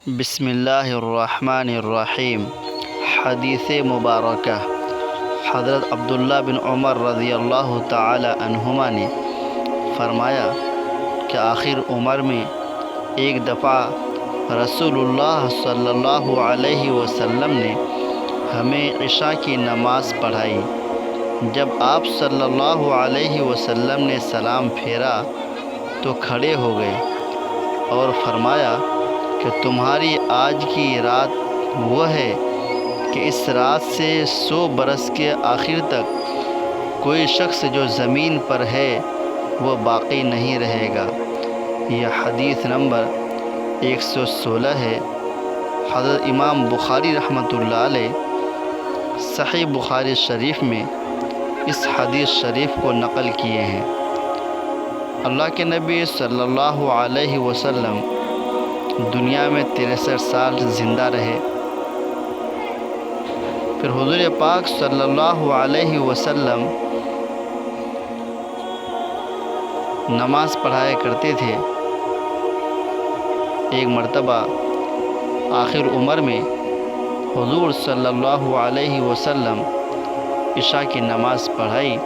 بسم اللہ الرحمن الرحیم۔ حدیث مبارکہ۔ حضرت عبداللہ بن عمر رضی اللہ تعالی عنہما نے فرمایا کہ آخر عمر میں ایک دفعہ رسول اللہ صلی اللہ علیہ وسلم نے ہمیں عشاء کی نماز پڑھائی۔ جب آپ صلی اللہ علیہ وسلم نے سلام پھیرا تو کھڑے ہو گئے اور فرمایا کہ تمہاری آج کی رات وہ ہے کہ اس رات سے 100 برس کے آخر تک کوئی شخص جو زمین پر ہے وہ باقی نہیں رہے گا۔ یہ حدیث نمبر 116 ہے۔ حضرت امام بخاری رحمۃ اللہ علیہ صحیح بخاری شریف میں اس حدیث شریف کو نقل کیے ہیں۔ اللہ کے نبی صلی اللہ علیہ وسلم دنیا میں 63 سال زندہ رہے۔ پھر حضور پاک صلی اللہ علیہ وسلم نماز پڑھایا کرتے تھے۔ ایک مرتبہ آخر عمر میں حضور صلی اللہ علیہ وسلم عشاء کی نماز پڑھائی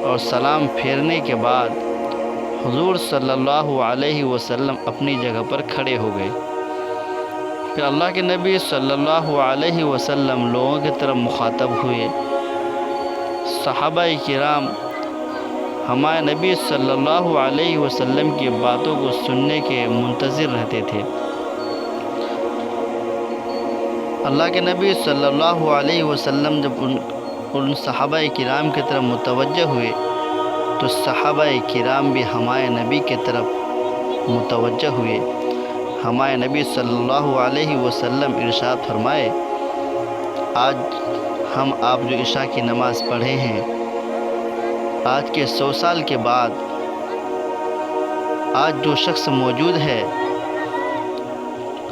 اور سلام پھیرنے کے بعد حضور صلی اللہ علیہ وسلم اپنی جگہ پر کھڑے ہو گئے۔ پھر اللہ کے نبی صلی اللہ علیہ وسلم لوگوں کی طرف مخاطب ہوئے۔ صحابہ کرام ہمارے نبی صلی اللہ علیہ وسلم کی باتوں کو سننے کے منتظر رہتے تھے۔ اللہ کے نبی صلی اللہ علیہ وسلم جب ان صحابہ کرام کی طرف متوجہ ہوئے تو صحابہ کرام بھی ہمارے نبی کی طرف متوجہ ہوئے۔ ہمارے نبی صلی اللہ علیہ وسلم ارشاد فرمائے، آج ہم آپ جو عشاء کی نماز پڑھے ہیں، آج کے 100 سال کے بعد آج جو شخص موجود ہے،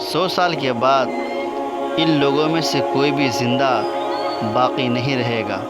100 سال کے بعد ان لوگوں میں سے کوئی بھی زندہ باقی نہیں رہے گا۔